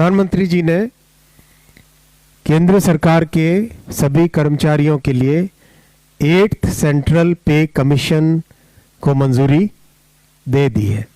प्रधानमंत्री जी ने केंद्र सरकार के सभी कर्मचारियों के लिए 8th सेंट्रल पे कमीशन को मंजूरी दे दी है।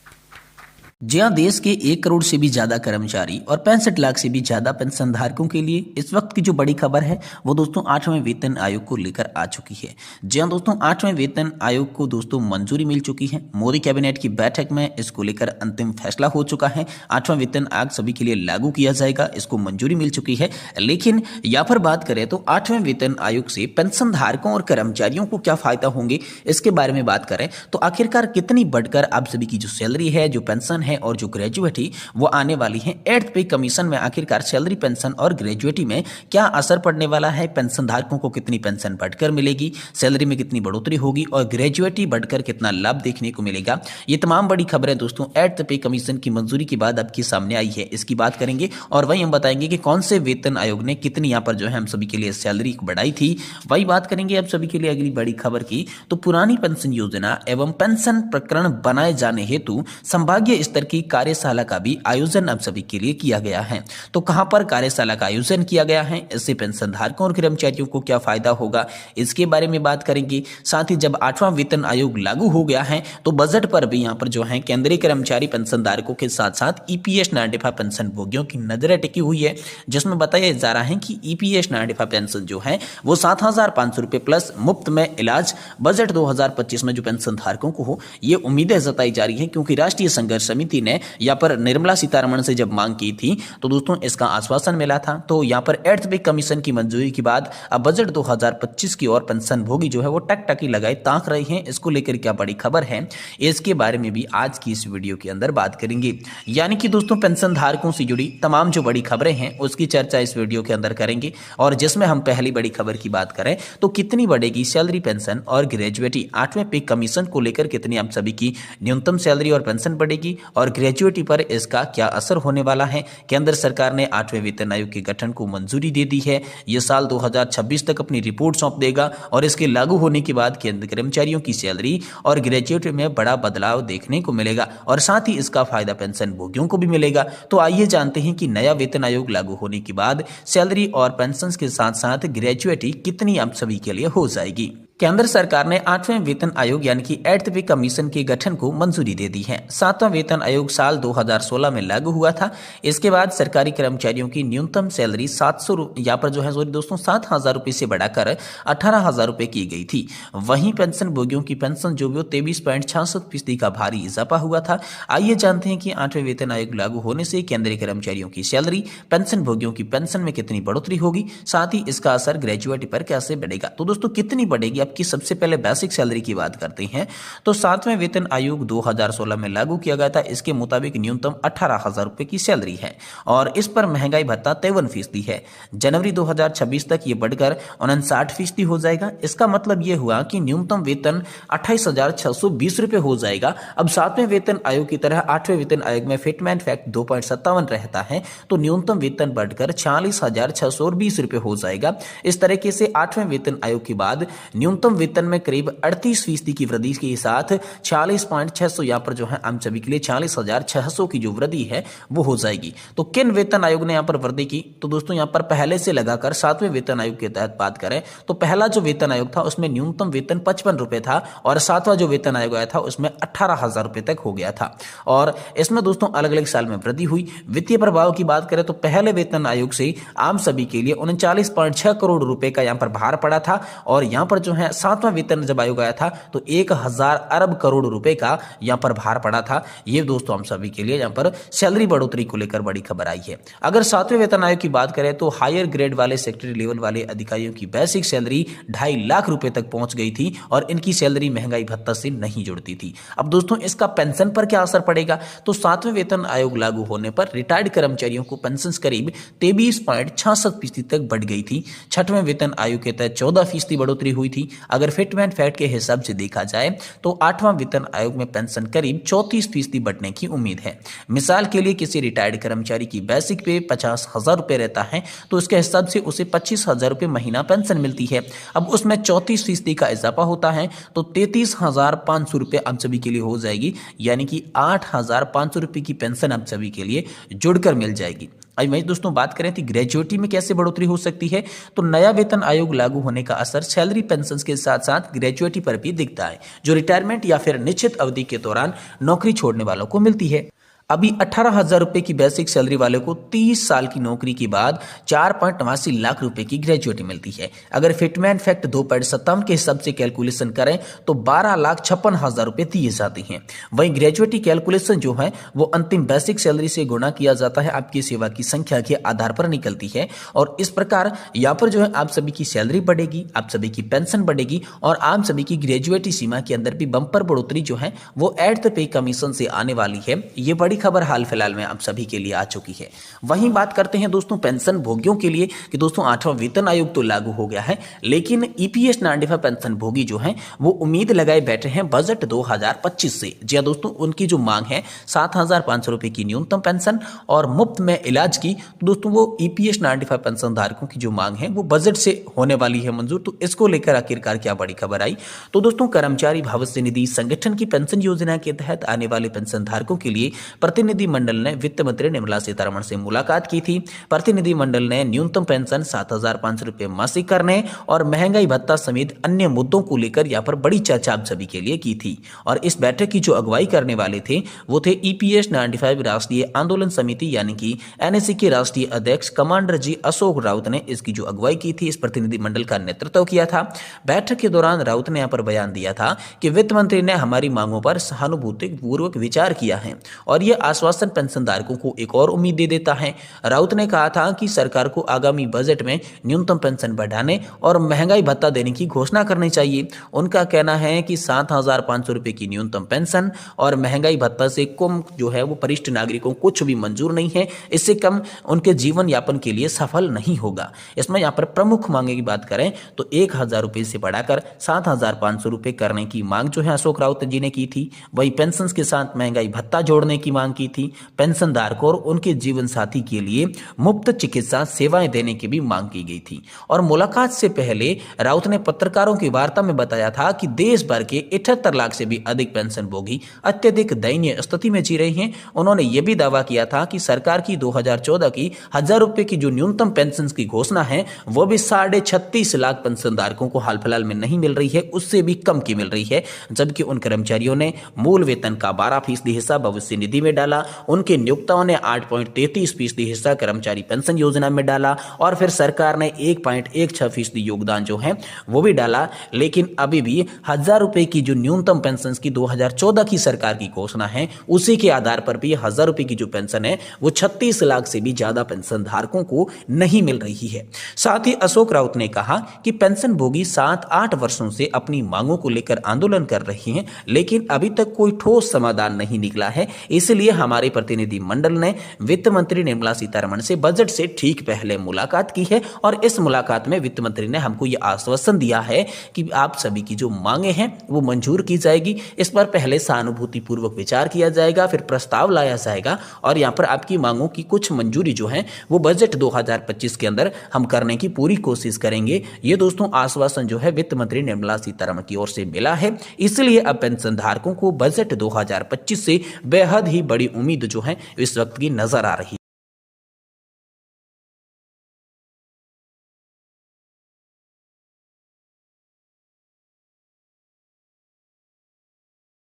जी हाँ, देश के 1 करोड़ से भी ज्यादा कर्मचारी और 65 लाख से भी ज्यादा पेंशन धारकों के लिए इस वक्त की जो बड़ी खबर है वो दोस्तों 8वें वेतन आयोग को लेकर आ चुकी है। जी हाँ दोस्तों, 8वें वेतन आयोग को दोस्तों मंजूरी मिल चुकी है। मोदी कैबिनेट की बैठक में इसको लेकर अंतिम फैसला हो चुका है। 8वां वेतन आयोग सभी के लिए लागू किया जाएगा, इसको मंजूरी मिल चुकी है। लेकिन यहाँ पर बात करें तो 8वें वेतन आयोग से पेंशन धारकों और कर्मचारियों को क्या फायदा होंगे, इसके बारे में बात करें तो आखिरकार कितनी बढ़कर आप सभी की जो सैलरी है, जो पेंशन है और जो ग्रेजुएटी वो आने वाली है। 8th पे कमीशन में आखिरकार सैलरी, पेंशन और ग्रेजुएटी में क्या असर पड़ने वाला है, पेंशन धारकों को कितनी पेंशन बढ़कर मिलेगी, सैलरी में कितनी बढ़ोतरी होगी और ग्रेजुएटी बढ़कर कितना लाभ देखने को मिलेगा। ये तमाम बड़ी खबरें दोस्तों 8th पे कमीशन की मंजूरी के बाद आपके सामने आई है, इसकी बात करेंगे और वही हम बताएंगे कि कौन से वेतन आयोग ने कितनी यहाँ पर जो है हम सभी के लिए सैलरी बढ़ाई थी। वही बात करेंगे आप सभी के लिए अगली बड़ी खबर की। तो पुरानी पेंशन योजना एवं पेंशन प्रकरण बनाए जाने हेतु संभागीय स्तर की कार्यशाला का भी आयोजन अब सभी के लिए किया गया है। तो कहां पर कार्यशाला का आयोजन किया गया है, इससे पेंशन धारकों और कर्मचारियों को क्या फायदा होगा, इसके बारे में बात करेंगे। साथ ही जब 8वां वेतन आयोग लागू हो गया है तो बजट पर भी यहां पर जो है केंद्रीय कर्मचारी पेंशन धारकों के साथ साथ ईपीएस 95 पेंशन भोगियों की नजरें टिकी हुई है, जिसमें बताया जा रहा है कि ईपीएस 95 पेंशन जो है वो 7,500 रुपए प्लस मुफ्त में इलाज बजट 2025 में जो पेंशन धारकों को हो, ये उम्मीदें जताई जा रही है। क्योंकि राष्ट्रीय संघर्ष समिति ने यहाँ पर निर्मला सीतारमण से जब मांग की थी तो दोस्तों इसका आश्वासन मिला था। तो यहाँ पर 8th पे कमीशन की मंजूरी के बाद अब बजट 2025 की ओर पेंशन भोगी जो है वो टकटकी लगाए ताक रहे हैं। इसको लेकर क्या बड़ी खबर है, इसके बारे में भी आज की इस वीडियो के अंदर बात करेंगे। यानी कि दोस्तों पेंशन धारकों से जुड़ी तमाम जो बड़ी खबरें हैं उसकी चर्चा इस वीडियो के अंदर करेंगे। और जिसमें हम पहली बड़ी खबर की बात करें तो कितनी बढ़ेगी सैलरी, पेंशन और ग्रेजुएटी, 8वें पे कमीशन को लेकर कितनी आप सभी की न्यूनतम सैलरी और पेंशन बढ़ेगी और ग्रेजुएटी पर इसका क्या असर होने वाला है। केंद्र सरकार ने 8वें वेतन आयोग के गठन को मंजूरी दे दी है। यह साल 2026 तक अपनी रिपोर्ट सौंप देगा और इसके लागू होने के बाद केंद्र कर्मचारियों की सैलरी और ग्रेजुएटी में बड़ा बदलाव देखने को मिलेगा और साथ ही इसका फायदा पेंशन भोगियों को भी मिलेगा। तो आइए जानते हैं कि नया वेतन आयोग लागू होने के बाद सैलरी और पेंशन के साथ साथ ग्रेजुएटी कितनी आप सभी के लिए हो जाएगी। केंद्र सरकार ने 8वें वेतन आयोग यानी कि 8th पे कमीशन के गठन को मंजूरी दे दी है। 7वां वेतन आयोग साल 2016 में लागू हुआ था। इसके बाद सरकारी कर्मचारियों की न्यूनतम सैलरी 700 यहाँ पर जो है सॉरी दोस्तों 7,000 रुपए से बढ़ाकर 18,000 रुपए की गई थी। वहीं पेंशन भोगियों की पेंशन जो भी 23.66% का भारी इजाफा हुआ था। आइए जानते हैं कि 8वें वेतन आयोग लागू होने से केंद्रीय कर्मचारियों की सैलरी, पेंशन भोगियों की पेंशन में कितनी बढ़ोतरी होगी, साथ ही इसका असर ग्रेजुएटी पर कैसे बढ़ेगा। तो दोस्तों कितनी बढ़ेगी आपकी, सबसे पहले बेसिक सैलरी की बात करते हैं। तो 7वें वेतन आयोग 2016 में लागू किया गया था। इसके मुताबिक न्यूनतम 18,000 रुपए की सैलरी है और इस पर महंगाई भत्ता 53% है। जनवरी 2026 तक ये बढ़कर 59% हो जाएगा। इसका मतलब ये हुआ कि न्यूनतम वेतन 28,620 रुपए हो जाएगा। अब 7वें वेतन आयोग की तरह 8वें वेतन आयोग में फिटमेंट फैक्ट 2.57 रहता है तो न्यूनतम वेतन बढ़कर 46,620 रुपए हो जाएगा। इस तरीके से 8वें वेतन आयोग के बाद न्यूनतम वेतन में करीब 38% की वृद्धि के साथ 46,600 यहाँ पर जो है हम सभी के लिए 40,600 की जो वृद्धि है वो हो जाएगी। तो किन वेतन आयोग ने यहाँ पर वृद्धि की, तो दोस्तों यहाँ पर पहले से लगाकर 7वें वेतन आयोग के तहत बात करें तो पहला जो वेतन आयोग था उसमें न्यूनतम वेतन 55 रुपए था और 7वां जो वेतन आयोग आया था उसमें 18,000 रुपए तक हो गया था और इसमें दोस्तों अलग अलग साल में वृद्धि हुई। वित्तीय प्रभाव की बात करें तो पहले वेतन आयोग से आम सभी के लिए 39.6 करोड़ रुपए का यहाँ पर भार पड़ा था और यहाँ पर जो है 7वां वेतन जब आयोग आया था तो 1,000 अरब करोड़ रुपए का यहां पर भार पड़ा था। ये दोस्तों हम सभी के लिए यहां पर सैलरी बढ़ोतरी को लेकर बड़ी खबर आई है। अगर 7वें वेतन आयोग की बात करें तो हायर ग्रेड वाले सेक्रेटरी लेवल वाले अधिकारियों की बेसिक सैलरी 2.5 लाख रुपए तक पहुंच गई थी और इनकी सैलरी महंगाई भत्ता से नहीं जुड़ती थी। अब दोस्तों इसका पेंशन पर क्या असर पड़ेगा, तो 7वें वेतन आयोग लागू होने पर रिटायर्ड कर्मचारियों को पेंशन करीब 23.66% तक बढ़ गई थी। 6वें वेतन आयोग के तहत 14% बढ़ोतरी हुई थी। अगर फिटमेंट फैक्ट के हिसाब से देखा जाए तो 8वां वेतन आयोग में पेंशन करीब 34% बढ़ने की उम्मीद है। मिसाल के लिए किसी रिटायर्ड कर्मचारी की बेसिक पे 50,000 रुपए रहता है तो उसके हिसाब से उसे 25,000 रुपए महीना पेंशन मिलती है। अब उसमें 34% का इजाफा होता है तो 33,500 रुपए आप सभी के लिए हो जाएगी, यानी कि 8,500 रुपए की पेंशन आप सभी के लिए जुड़कर मिल जाएगी। आज वहीं दोस्तों बात करें तो ग्रेजुएटी में कैसे बढ़ोतरी हो सकती है, तो नया वेतन आयोग लागू होने का असर सैलरी पेंशन के साथ साथ ग्रेजुएटी पर भी दिखता है, जो रिटायरमेंट या फिर निश्चित अवधि के दौरान नौकरी छोड़ने वालों को मिलती है। अभी 18,000 रुपए की बेसिक सैलरी वाले को 30 साल की नौकरी के बाद 4.89 लाख रुपए की ग्रेजुएटी मिलती है। अगर फिटमैन फैक्ट 2.57 के हिसाब से कैलकुलेशन करें तो 12,56,000 रुपए दिए जाते हैं। वहीं ग्रेजुएटी कैलकुलेशन जो है वो अंतिम बेसिक सैलरी से गुणा किया जाता है, आपकी सेवा की संख्या के आधार पर निकलती है। और इस प्रकार यहाँ पर जो है आप सभी की सैलरी बढ़ेगी, आप सभी की पेंशन बढ़ेगी और आप सभी की ग्रेजुएटी सीमा के अंदर भी बम्पर बढ़ोतरी जो है वो एट द पे कमीशन से आने वाली है। ये बड़ी खबर हाल फिलहाल में आप सभी के लिए आ चुकी है। वहीं बात करते हैं दोस्तों पेंशन भोगियों के लिए कि दोस्तों 8वां वेतन आयोग तो लागू हो गया है, लेकिन ईपीएस 95 पेंशन भोगी जो हैं वो उम्मीद लगाए बैठे हैं बजट 2025 से। जी हां दोस्तों, उनकी जो मांग है 7,500 रुपए की न्यूनतम पेंशन और मुफ्त में इलाज की, तो दोस्तों वो ईपीएस 95 पेंशन धारकों की जो मांग है वो बजट से होने वाली है मंजूर। तो इसको लेकर आखिरकार क्या बड़ी खबर आई, तो दोस्तों कर्मचारी भविष्य निधि संगठन की पेंशन योजना के तहत आने वाले पेंशन धारकों के लिए प्रतिनिधि मंडल ने वित्त मंत्री निर्मला सीतारमण से मुलाकात की थी। प्रतिनिधि मंडल ने न्यूनतम पेंशन 7,500 रुपए मासिक करने और महंगाई भत्ता समेत अन्य मुद्दों को लेकर यहाँ पर बड़ी चर्चा आप सभी के लिए की थी। और इस बैठक की जो अगुवाई करने वाले थे वो थे ईपीएस 95 राष्ट्रीय आंदोलन समिति यानी कि एनएससी के राष्ट्रीय अध्यक्ष कमांडर जी अशोक राउत ने इसकी जो अगुवाई की थी, इस प्रतिनिधि मंडल का नेतृत्व किया था। बैठक के दौरान राउत ने यहाँ पर बयान दिया था कि वित्त मंत्री ने हमारी मांगों पर सहानुभूति पूर्वक विचार किया है और यह आश्वासन पेंशनधारकों को एक और उम्मीद दे देता है। राउत ने कहा था कि सरकार को आगामी बजट में न्यूनतम पेंशन बढ़ाने और महंगाई भत्ता देने की घोषणा करनी चाहिए। उनका कहना है कि 7,500 रुपए की न्यूनतम पेंशन और महंगाई भत्ता से कम जो है वो वरिष्ठ नागरिकों को कुछ भी मंजूर नहीं है, इससे कम उनके जीवन यापन के लिए सफल नहीं होगा। इसमें यहाँ पर प्रमुख मांगे की बात करें तो 1,000 रुपए से बढ़ाकर 7,500 रुपए करने की मांग जो है अशोक राउत जी ने की थी। वही पेंशन के साथ महंगाई भत्ता जोड़ने की मांग की थी। पेंशन धारकों और उनके जीवन साथी के लिए मुफ्त चिकित्सा सेवाएं देने की भी मांग की गई थी। और मुलाकात से पहले राउत ने पत्रकारों की वार्ता में बताया था कि देश भर के 78 लाख से भी अधिक पेंशन भोगी अत्यधिक दयनीय स्थिति में जी रहे हैं। उन्होंने यह भी दावा किया था कि सरकार की 2014 की 1,000 रुपए की जो न्यूनतम पेंशन की घोषणा है वो भी 36.5 लाख पेंशन धारकों को हाल फिलहाल में नहीं मिल रही है, उससे भी कम की मिल रही है। जबकि उन कर्मचारियों ने मूल वेतन का 12% हिस्सा भविष्य निधि में डाला, उनके नियोक्ताओं ने 8.33% हिस्सा कर्मचारी पेंशन योजना में डाला और फिर सरकार ने 1.16% योगदान जो है वो भी डाला। लेकिन अभी भी 1,000 रुपए की जो न्यूनतम पेंशन की 2014 की सरकार की घोषणा है उसी के आधार पर भी 1,000 रुपए की जो पेंशन है वो 36 लाख से भी ज्यादा पेंशन धारकों को नहीं मिल रही है। साथ ही अशोक राउत ने कहा कि पेंशन भोगी 7-8 वर्षों से अपनी मांगों को लेकर आंदोलन कर रहे हैं, लेकिन अभी तक कोई ठोस समाधान नहीं निकला है। इसलिए हमारे प्रतिनिधि मंडल ने वित्त मंत्री निर्मला सीतारमण से बजट से ठीक पहले मुलाकात की है और इस मुलाकात में वित्त मंत्री ने हमको यह आश्वासन दिया है कि आप सभी की जो मांगे हैं वो मंजूर की जाएगी। इस पर पहले सहानुभूति पूर्वक विचार किया जाएगा, फिर प्रस्ताव लाया जाएगा और यहाँ पर आपकी मांगों की कुछ मंजूरी जो है वो बजट 2025 के अंदर हम करने की पूरी कोशिश करेंगे। ये दोस्तों आश्वासन जो है वित्त मंत्री निर्मला सीतारमण की ओर से मिला है। इसलिए अब पेंशन धारकों को बजट 2025 से बेहद ही बड़ी उम्मीद जो है इस वक्त की नजर आ रही है।